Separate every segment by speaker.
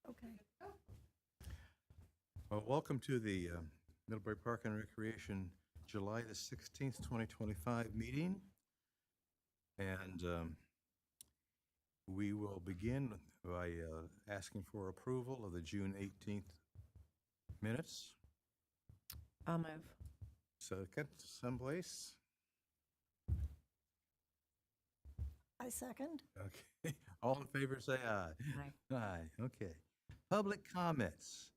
Speaker 1: Okay.
Speaker 2: Well, welcome to the Middlebury Park and Recreation July the 16th, 2025 meeting. And we will begin by asking for approval of the June 18th minutes.
Speaker 3: I'll move.
Speaker 2: Second, someplace?
Speaker 1: I second.
Speaker 2: Okay. All in favor, say aye.
Speaker 3: Aye.
Speaker 2: Aye, okay. Public comments.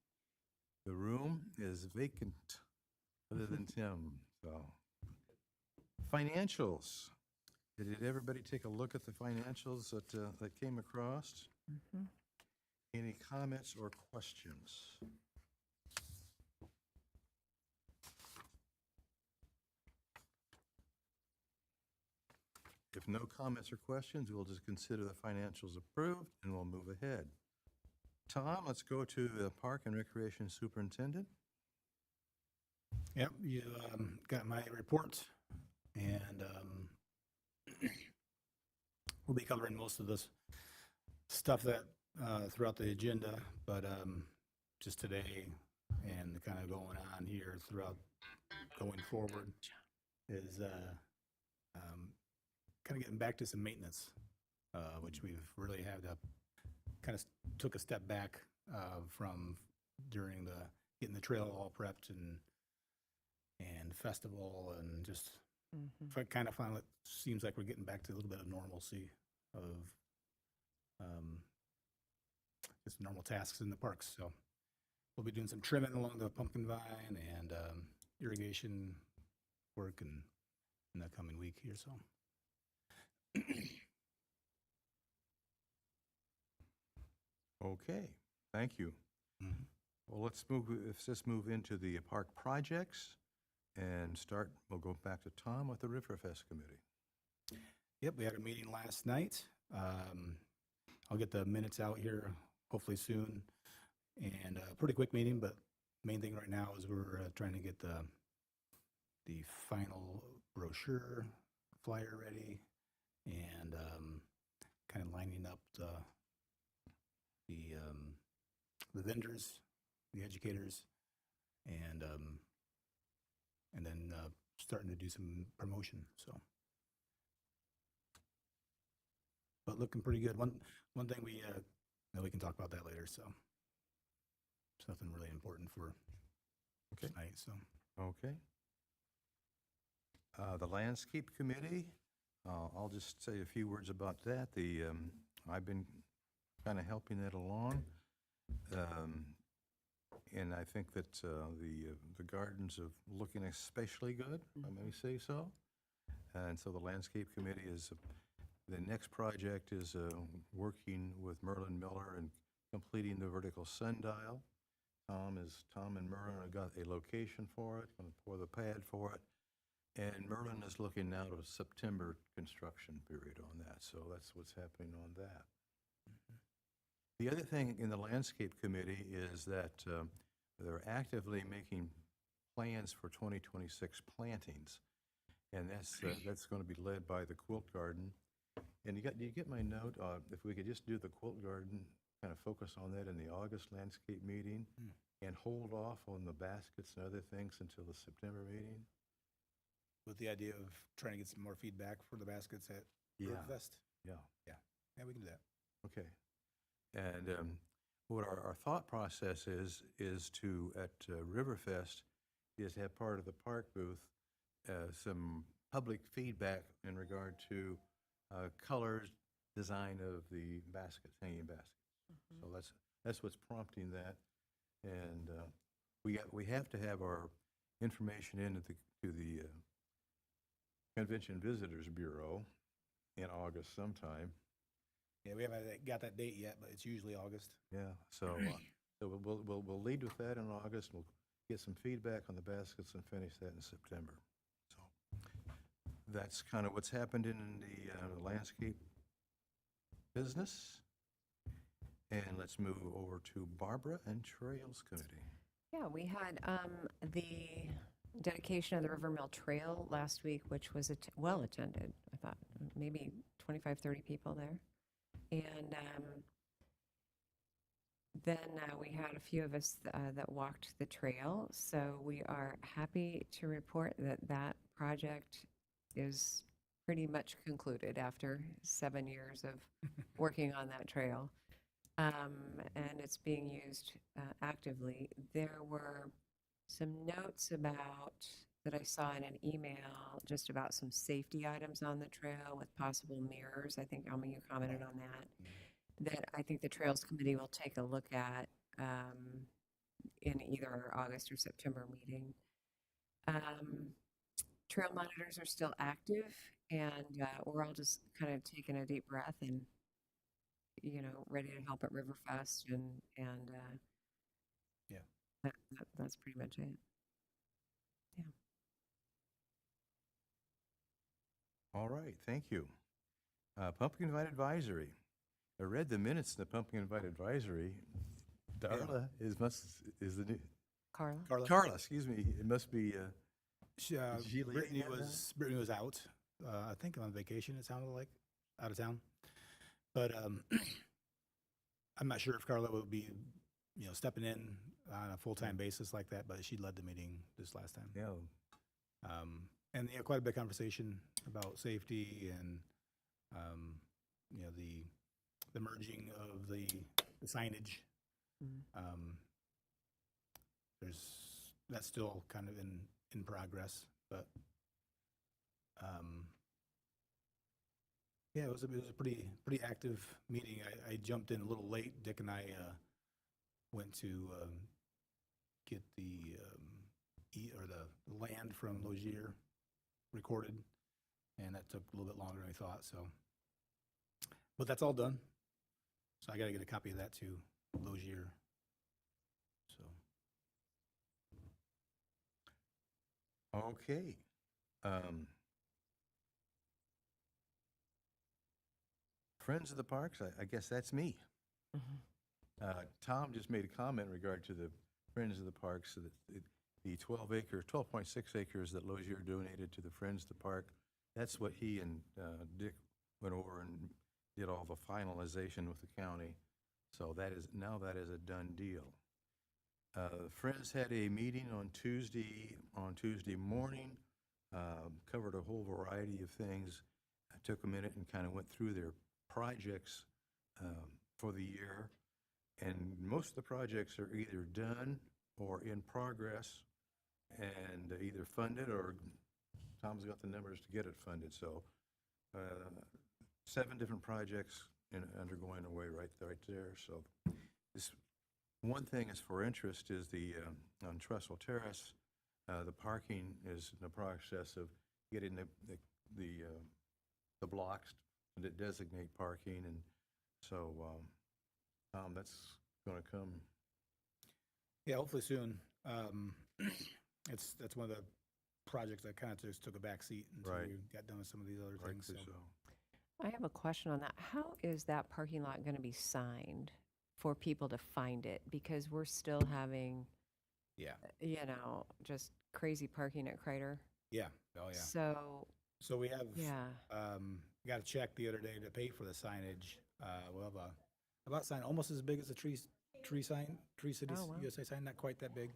Speaker 2: The room is vacant, other than Tim, so. Financials. Did everybody take a look at the financials that came across?
Speaker 3: Mhm.
Speaker 2: Any comments or questions? If no comments or questions, we'll just consider the financials approved and we'll move ahead. Tom, let's go to the Park and Recreation Superintendent.
Speaker 4: Yep, you got my report, and we'll be covering most of this stuff that throughout the agenda, but just today and kind of going on here throughout going forward is kind of getting back to some maintenance, which we've really had to kind of took a step back from during the getting the trail all prepped and festival and just kind of finally seems like we're getting back to a little bit of normalcy of just normal tasks in the parks. So we'll be doing some trimming along the pumpkin vine and irrigation work in the coming week here. So
Speaker 2: Okay, thank you.
Speaker 4: Mhm.
Speaker 2: Well, let's move into the park projects and start, we'll go back to Tom with the Riverfest Committee.
Speaker 4: Yep, we had a meeting last night. I'll get the minutes out here hopefully soon. And a pretty quick meeting, but main thing right now is we're trying to get the final brochure flyer ready and kind of lining up the vendors, the educators, and then starting to do some promotion. So, but looking pretty good. One thing we can talk about that later. So, it's nothing really important for
Speaker 2: Okay.
Speaker 4: tonight. So,
Speaker 2: Okay. The Landscape Committee, I'll just say a few words about that. I've been kind of helping that along. And I think that the gardens are looking especially good, if I may say so. And so the Landscape Committee the next project is working with Merlin Miller and completing the vertical sundial. Tom and Merlin have got a location for it, going to pour the pad for it. And Merlin is looking now to a September construction period on that. So that's what's happening on that. The other thing in the Landscape Committee is that they're actively making plans for 2026 plantings. And that's going to be led by the Quilt Garden. And do you get my note? If we could just do the Quilt Garden, kind of focus on that in the August Landscape meeting and hold off on the baskets and other things until the September meeting?
Speaker 4: with the idea of trying to get some more feedback for the baskets at
Speaker 2: Yeah.
Speaker 4: Riverfest.
Speaker 2: Yeah.
Speaker 4: Yeah, we can do that.
Speaker 2: Okay. And what our thought process is to, at Riverfest, is have part of the park booth, some public feedback in regard to colors, design of the baskets, hanging baskets. So that's what's prompting that. And we have to have our information into to the Convention Visitors Bureau in August sometime.
Speaker 4: Yeah, we haven't got that date yet, but it's usually August.
Speaker 2: Yeah, so we'll lead with that in August. We'll get some feedback on the baskets and finish that in September. So that's kind of what's happened in the landscape business. And let's move over to Barbara and Trails Committee.
Speaker 3: Yeah, we had the dedication of the River Mill Trail last week, which was well attended. I thought maybe 25, 30 people there. And then we had a few of us that walked the trail. So we are happy to report that that project is pretty much concluded after 7 years of working on that trail. And it's being used actively. There were some notes that I saw in an email just about some safety items on the trail with possible mirrors. I think, Alma, you commented on that I think the Trails Committee will take a look at in either our August or September meeting. Trail monitors are still active, and we're all just kind of taking a deep breath and, ready to help at Riverfest, and
Speaker 4: Yeah.
Speaker 3: that's pretty much it. Yeah.
Speaker 2: All right, thank you. Pumpkin Invite Advisory. I read the minutes of the Pumpkin Invite Advisory. Darla is the new,
Speaker 3: Carla?
Speaker 2: Carla, excuse me, it must be,
Speaker 4: She,
Speaker 2: she leading
Speaker 4: Brittany was out, I think on vacation, it sounded like, out of town. But I'm not sure if Carla would be, stepping in on a full-time basis like that, but she led the meeting this last time.
Speaker 2: yeah,
Speaker 4: And quite a bit of conversation about safety and, the merging of the signage.
Speaker 3: Mhm.
Speaker 4: That's still kind of in progress, but, yeah, it was a pretty active meeting. I jumped in a little late. Dick and I, went to, get the, the land from Logier recorded, and that took a little bit longer than we thought, so. But that's all done. So I gotta get a copy of that to Logier. So,
Speaker 2: okay. Friends of the Parks, I guess that's me. Tom just made a comment in regard to the Friends of the Parks, so that the 12.6 acres that Lozier donated to the Friends of the Park, that's what he and Dick went over and did all the finalization with the county. So now that is a done deal. Friends had a meeting on Tuesday morning, covered a whole variety of things. I took a minute and kind of went through their projects for the year. And most of the projects are either done or in progress and either funded, or Tom's got the numbers to get it funded. So 7 different projects undergoing away right there. So this one thing is for interest is the on Trestle Terrace, the parking is in the process of getting the blocks that designate parking, and so that's going to come.
Speaker 4: yeah, hopefully soon. That's one of the projects that kind of just took a back seat until
Speaker 2: Right.
Speaker 4: we got done with some of these other things.
Speaker 2: Rightfully
Speaker 4: So.
Speaker 2: so.
Speaker 3: I have a question on that. How is that parking lot going to be signed for people to find it? Because we're still having,
Speaker 4: Yeah,
Speaker 3: just crazy parking at Kreider.
Speaker 4: yeah, oh yeah.
Speaker 3: So,
Speaker 4: So we have,
Speaker 3: yeah.
Speaker 4: got a check the other day to pay for the signage. We'll have about sign almost as big as a tree sign, Tree Cities
Speaker 3: Oh, wow.
Speaker 4: USA sign, not quite that big.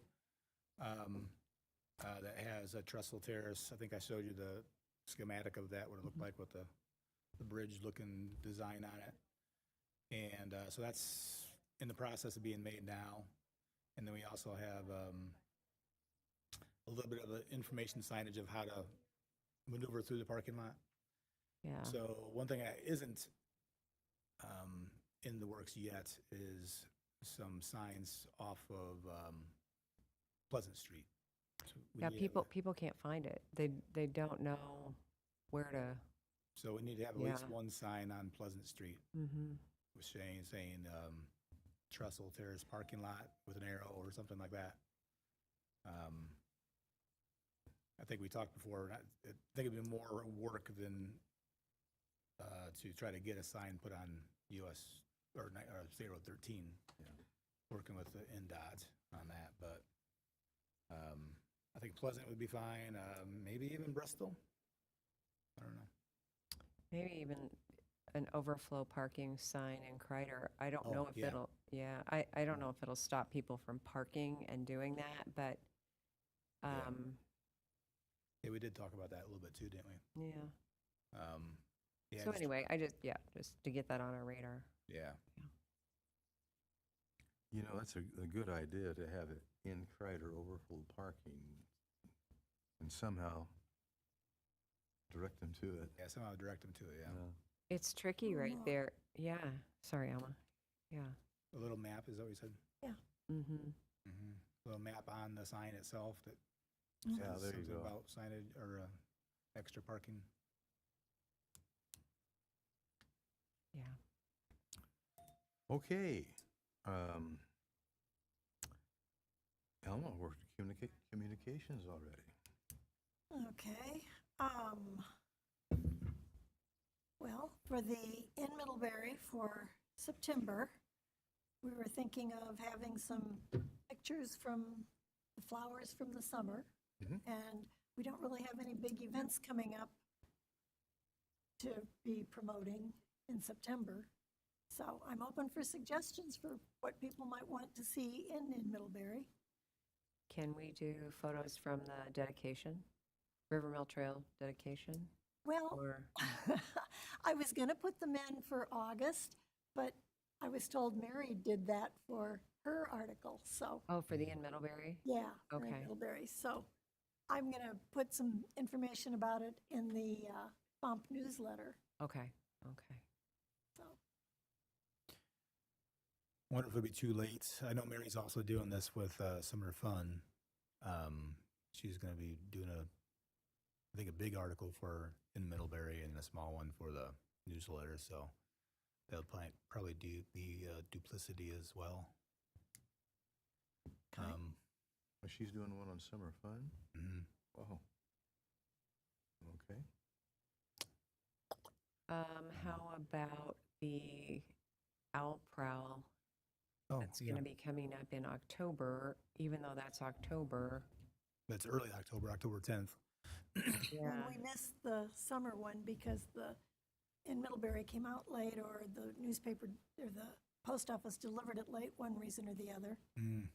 Speaker 4: That has a Trestle Terrace. I think I showed you the schematic of that, what it looked like with the bridge-looking design on it. And so that's in the process of being made now. And then we also have a little bit of the information signage of how to maneuver through the parking lot.
Speaker 3: Yeah.
Speaker 4: So one thing that isn't in the works yet is some signs off of Pleasant Street. So we
Speaker 3: Yeah,
Speaker 4: need to have
Speaker 3: people can't find it. They don't know where to.
Speaker 4: So we need to have at least
Speaker 3: Yeah.
Speaker 4: one sign on Pleasant Street saying Trestle Terrace parking lot with an arrow or something like that. I think we talked before, I think it'd be more work than to try to get a sign put on US or 013.
Speaker 2: Yeah.
Speaker 4: Working with the NDOT on that, but I think Pleasant would be fine, maybe even Bristol. I don't know.
Speaker 3: Maybe even an overflow parking sign in Kreider. I don't know
Speaker 4: Oh,
Speaker 3: if
Speaker 4: yeah.
Speaker 3: it'll, yeah, I don't know if it'll stop people from parking and doing that, but,
Speaker 4: Yeah. Yeah, we did talk about that a little bit too, didn't we?
Speaker 3: yeah.
Speaker 4: Yeah,
Speaker 3: So
Speaker 4: just-
Speaker 3: anyway, just to get that on our radar.
Speaker 4: Yeah.
Speaker 2: You know, that's a good idea to have it in Kreider overflow parking and somehow direct them to it.
Speaker 4: Yeah, somehow direct them to it, yeah.
Speaker 3: It's tricky right
Speaker 1: Yeah.
Speaker 3: there. Yeah, sorry, Alma. Yeah.
Speaker 4: A little map, is that what you said?
Speaker 3: Mm-hmm.
Speaker 4: Mm-hmm. A little map on the sign itself that
Speaker 2: Yeah,
Speaker 4: says
Speaker 2: there you
Speaker 4: something
Speaker 2: go.
Speaker 4: about signage or extra parking.
Speaker 3: Yeah.
Speaker 2: Okay. Elma, we're communications already.
Speaker 1: Okay. Well, for the in Middlebury for September, we were thinking of having some pictures from the flowers from the summer.
Speaker 2: Mhm.
Speaker 1: And we don't really have any big events coming up to be promoting in September. So I'm open for suggestions for what people might want to see in Middlebury.
Speaker 3: Can we do photos from the dedication? River Mill Trail dedication?
Speaker 1: Well,
Speaker 3: Or,
Speaker 1: I was going to put them in for August, but I was told Mary did that for her article, so,
Speaker 3: oh, for the in Middlebury?
Speaker 1: yeah. Mary
Speaker 3: Okay.
Speaker 1: Middlebury. So I'm going to put some information about it in the Bump newsletter,
Speaker 3: Okay, okay.
Speaker 1: so.
Speaker 4: Wonder if it'll be too late. I know Mary's also doing this with Summer Fun. She's going to be doing I think a big article for in Middlebury and a small one for the newsletter. So they'll probably do the duplicity as well.
Speaker 1: Okay.
Speaker 2: Oh, she's doing one on summer fun?
Speaker 4: Mhm.
Speaker 2: Wow. Okay.
Speaker 3: How about the Owl Prowl?
Speaker 4: Oh,
Speaker 3: That's
Speaker 4: yeah.
Speaker 3: gonna be coming up in October, even though that's October.
Speaker 4: That's early October, October 10th.
Speaker 3: Yeah.
Speaker 1: And we missed the summer one because the in Middlebury came out late, or the newspaper, or the post office delivered it late, one reason or the other.
Speaker 4: Mm.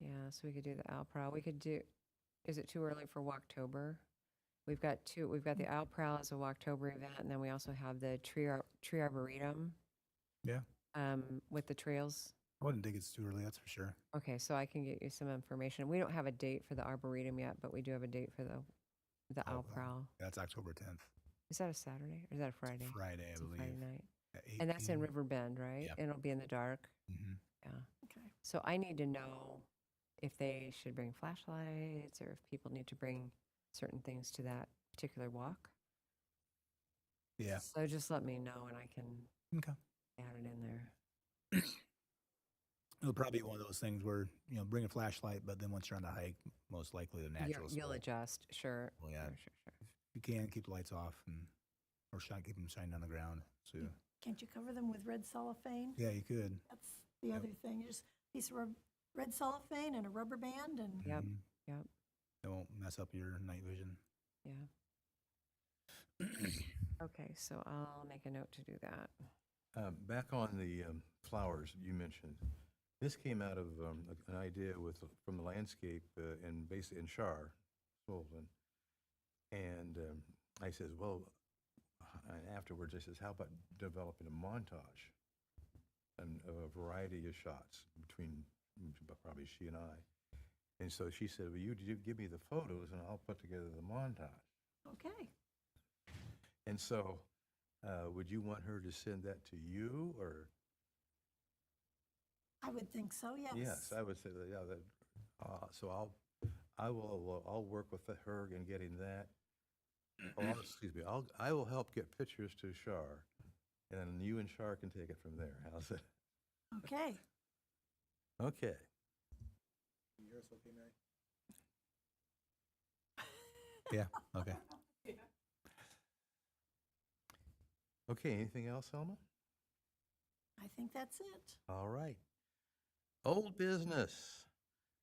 Speaker 3: Yeah, so we could do the Owl Prowl. We could do, is it too early for Walktober? We've got the Owl Prowl as a Walktober event, and then we also have the Tree Arboretum.
Speaker 4: Yeah.
Speaker 3: With the trails.
Speaker 4: I wouldn't think it's too early, that's for sure.
Speaker 3: Okay, so I can get you some information. We don't have a date for the Arboretum yet, but we do have a date for the Owl Prowl.
Speaker 4: That's October 10th,
Speaker 3: Is that a Saturday or is that a Friday?
Speaker 4: Friday, I
Speaker 3: It's a
Speaker 4: believe.
Speaker 3: Friday night.
Speaker 4: at 8
Speaker 3: And that's in
Speaker 4: p.m.
Speaker 3: River Bend, right?
Speaker 4: Yep.
Speaker 3: And it'll be in the dark.
Speaker 4: Mhm.
Speaker 3: Yeah.
Speaker 1: Okay.
Speaker 3: So I need to know if they should bring flashlights or if people need to bring certain things to that particular walk.
Speaker 4: Yeah.
Speaker 3: So just let me know and I can
Speaker 4: Okay.
Speaker 3: add it in there.
Speaker 4: It'll probably be one of those things where, bring a flashlight, but then once you're on the hike, most likely the natural.
Speaker 3: You'll adjust, sure.
Speaker 4: Well, yeah.
Speaker 3: Sure.
Speaker 4: You can keep the lights off or keep them shining on the ground. So
Speaker 1: Can't you cover them with red cellophane?
Speaker 4: yeah, you could.
Speaker 1: That's the
Speaker 4: Yep.
Speaker 1: other thing, just a piece of red cellophane and a rubber band, and
Speaker 3: Yep,
Speaker 4: Mhm.
Speaker 3: yep.
Speaker 4: It won't mess up your night vision.
Speaker 3: Yeah. Okay, so I'll make a note to do that.
Speaker 2: Back on the flowers you mentioned, this came out of an idea from the landscape in Shar, Sullivan. And I says, well, and afterwards I says, how about developing a montage and of a variety of shots between probably she and I. And so she said, well, you give me the photos and I'll put together the montage.
Speaker 1: okay.
Speaker 2: And so, would you want her to send that to you, or?
Speaker 1: I would think so, yes.
Speaker 2: Yes, I would say that, yeah, that, so I'll work with her in getting that. Excuse me, I will help get pictures to Shar, and then you and Shar can take it from there. How's it?
Speaker 1: Okay.
Speaker 2: Okay.
Speaker 4: Can you hear us okay, Mary? Yeah, okay.
Speaker 2: Okay, anything else, Selma?
Speaker 1: I think that's it.
Speaker 2: All right. Old business.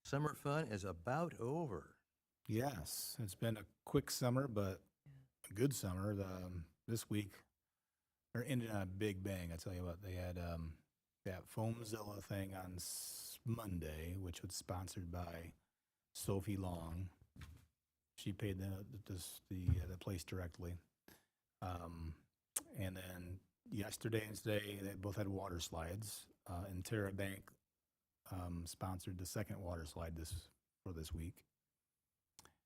Speaker 2: Summer fun is about over.
Speaker 4: Yes, it's been a quick summer, but a good summer. This week, they're ending on a big bang. I tell you what, they had that Foamzilla thing on Monday, which was sponsored by Sophie Long. She paid the place directly. And then yesterday and today, they both had water slides. And Terra Bank sponsored the second water slide for this week.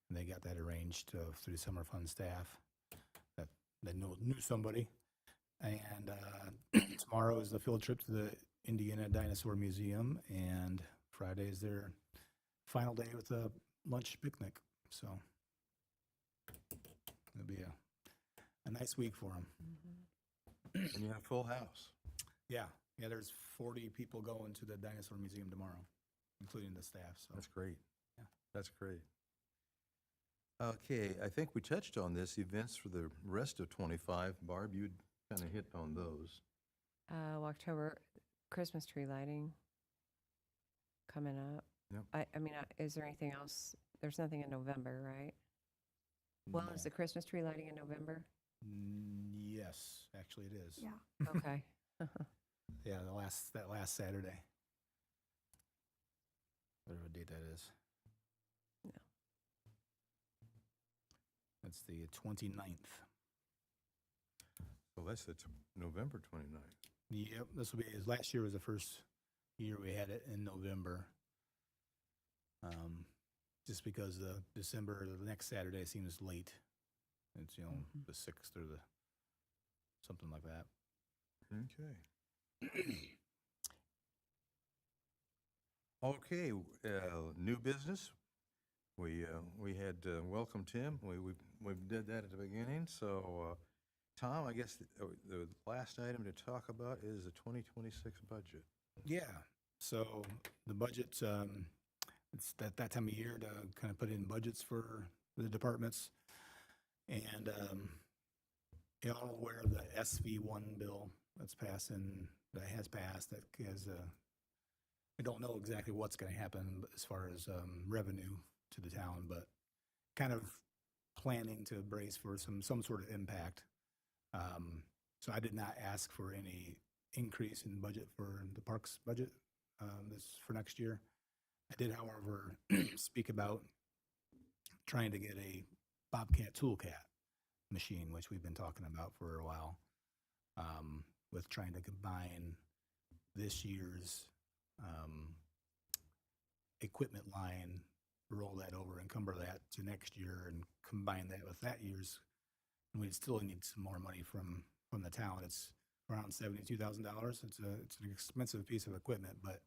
Speaker 4: And they got that arranged through Summer Fun staff that knew somebody. And tomorrow is the field trip to the Indiana Dinosaur Museum, and Friday is their final day with a lunch picnic. So it'll be a nice week for them.
Speaker 2: And you have full house.
Speaker 4: Yeah, there's 40 people going to the Dinosaur Museum tomorrow, including the staff. So
Speaker 2: That's great.
Speaker 4: Yeah.
Speaker 2: That's great. Okay, I think we touched on this, events for the rest of 25. Barb, you'd kind of hit on those.
Speaker 3: October, Christmas tree lighting coming up.
Speaker 2: Yep.
Speaker 3: I mean, is there anything else? There's nothing in November, right? Well, is the Christmas tree lighting in November?
Speaker 4: Yes, actually it is.
Speaker 1: Yeah.
Speaker 3: Okay.
Speaker 4: Yeah, that last Saturday. Whatever date that is.
Speaker 3: No.
Speaker 4: That's the 29th.
Speaker 2: So that's November 29th.
Speaker 4: Yep, this will be, last year was the first year we had it in November. Just because the next Saturday seems late. It's, the 6th or something like that.
Speaker 2: Okay. Okay, new business. We had welcome Tim. We did that at the beginning. So, Tom, I guess the last item to talk about is the 2026 budget.
Speaker 4: Yeah, so the budget, it's that time of year to kind of put in budgets for the departments. And you're all aware of the SV1 bill that has passed, that has, I don't know exactly what's going to happen as far as revenue to the town, but kind of planning to brace for some sort of impact. So I did not ask for any increase in budget for the parks budget for next year. I did, however, speak about trying to get a Bobcat Toolcat machine, which we've been talking about for a while, with trying to combine this year's equipment line, roll that over, encumber that to next year, and combine that with that year's. And we'd still need some more money from the town. It's around $72,000. It's an expensive piece of equipment, but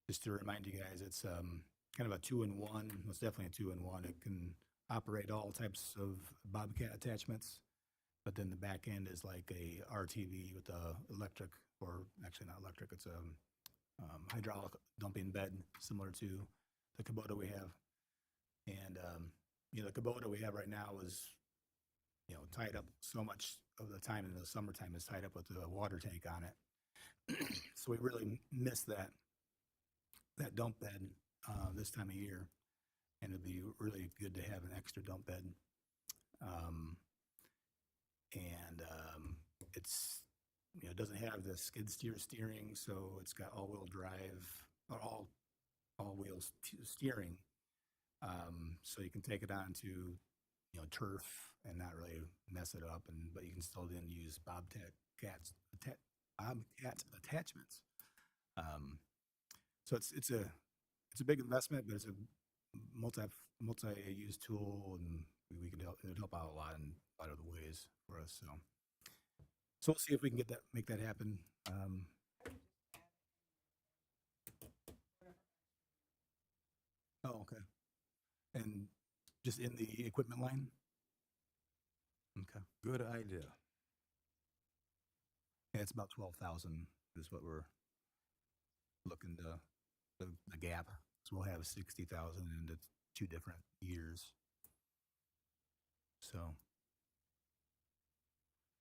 Speaker 4: just to remind you guys, it's kind of a 2-in-1. It's definitely a 2-in-1. It can operate all types of Bobcat attachments, but then the back end is like a RTV with a electric, or actually not electric, it's a hydraulic dumping bed similar to the Kubota we have. And the Kubota we have right now is tied up so much of the time in the summertime is tied up with the water tank on it. So we really miss that dump bed this time of year, and it'd be really good to have an extra dump bed. It's it doesn't have the skid steering, so it's got all-wheel drive, or all-wheel steering. So you can take it on to turf and not really mess it up, but you can still then use Bobcat attachments. So it's a big investment, but it's a multi-use tool, and it would help out a lot in a lot of the ways for us. So we'll see if we can make that happen. Oh, okay. And just in the equipment line? Okay.
Speaker 2: Good idea.
Speaker 4: Yeah, it's about 12,000 is what we're looking to, the gap. So we'll have 60,000 in the 2 different years. So,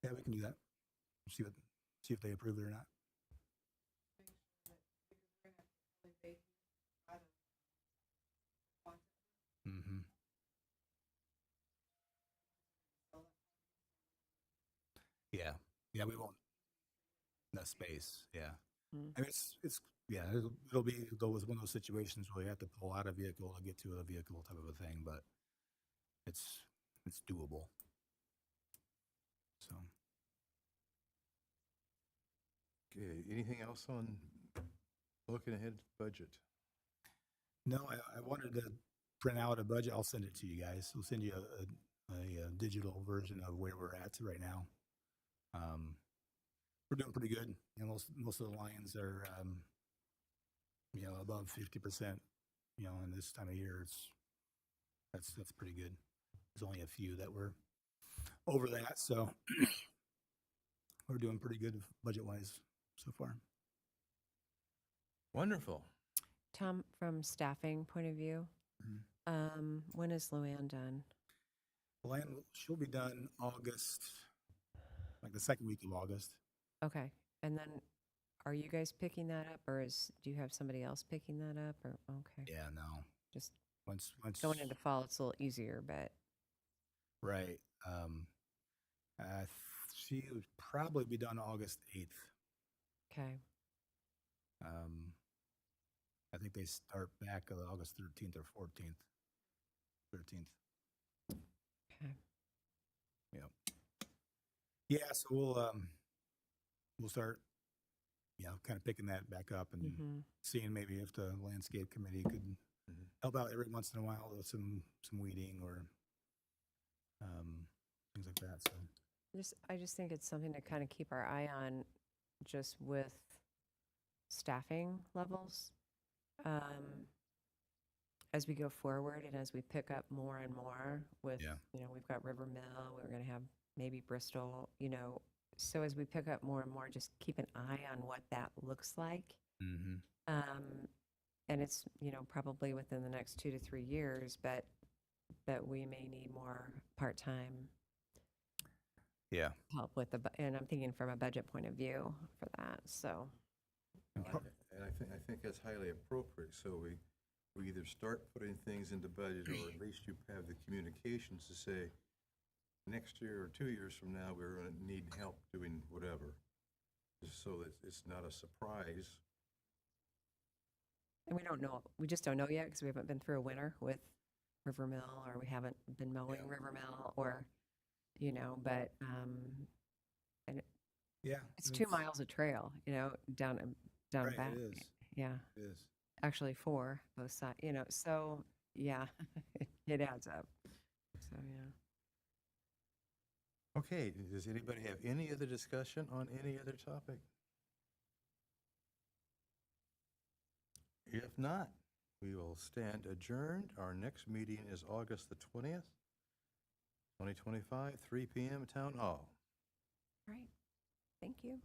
Speaker 4: yeah, we can do that. See if they approve it or not. Mm-hmm. Yeah, Yeah, we won't. Enough space, yeah.
Speaker 3: Mm.
Speaker 4: I mean, yeah, it'll be those, one of those situations where you have to pull out a vehicle to get to a vehicle type of a thing, but it's doable. So,
Speaker 2: Okay, anything else on looking ahead to the budget?
Speaker 4: no, I wanted to print out a budget. I'll send it to you guys. I'll send you a digital version of where we're at right now. We're doing pretty good. You know, most of the lines are, you know, above 50%. You know, in this time of year, that's pretty good. There's only a few that were over that, so we're doing pretty good budget wise so far.
Speaker 2: Wonderful.
Speaker 3: Tom, from staffing point of view, when is Luann done?
Speaker 4: She'll be done August, like the second week of August.
Speaker 3: Okay, and then are you guys picking that up, or do you have somebody else picking that up, or, okay,
Speaker 4: Yeah, no.
Speaker 3: just
Speaker 4: Once
Speaker 3: going into fall, it's a little easier, but,
Speaker 4: right. She would probably be done August 8th.
Speaker 3: okay,
Speaker 4: I think they start back August 13th or 14th. 13th.
Speaker 3: okay.
Speaker 4: Yep. Yeah, so we'll start, you know, kind of picking that back up and
Speaker 3: Mhm.
Speaker 4: seeing maybe if the landscape committee could help out every once in a while with some weeding or things like that. So
Speaker 3: I just think it's something to kind of keep our eye on, just with staffing levels. As we go forward and as we pick up more and more with,
Speaker 4: Yeah.
Speaker 3: you know, we've got River Mill, we're going to have maybe Bristol, you know, so as we pick up more and more, just keep an eye on what that looks like. And it's, you know, probably within the next 2 to 3 years, but we may need more part-time
Speaker 4: yeah.
Speaker 3: help with and I'm thinking from a budget point of view for that, so.
Speaker 2: And I think that's highly appropriate, so we either start putting things into budget, or at least you have the communications to say, next year or 2 years from now, we're gonna need help doing whatever, just so that it's not a surprise.
Speaker 3: And we just don't know yet because we haven't been through a winter with River Mill, or we haven't been mowing
Speaker 2: Yeah.
Speaker 3: River Mill, or, you know, but, and
Speaker 4: Yeah.
Speaker 3: it's 2 miles of trail, you know, down and
Speaker 4: Right,
Speaker 3: back.
Speaker 4: it is.
Speaker 3: Yeah,
Speaker 4: It is.
Speaker 3: actually 4, both sides, you know, so, yeah, it adds up. So, yeah.
Speaker 2: Okay, does anybody have any other discussion on any other topic? If not, we will stand adjourned. Our next meeting is August the 20th, 2025, 3 p.m. at Town Hall.
Speaker 3: All right, thank you.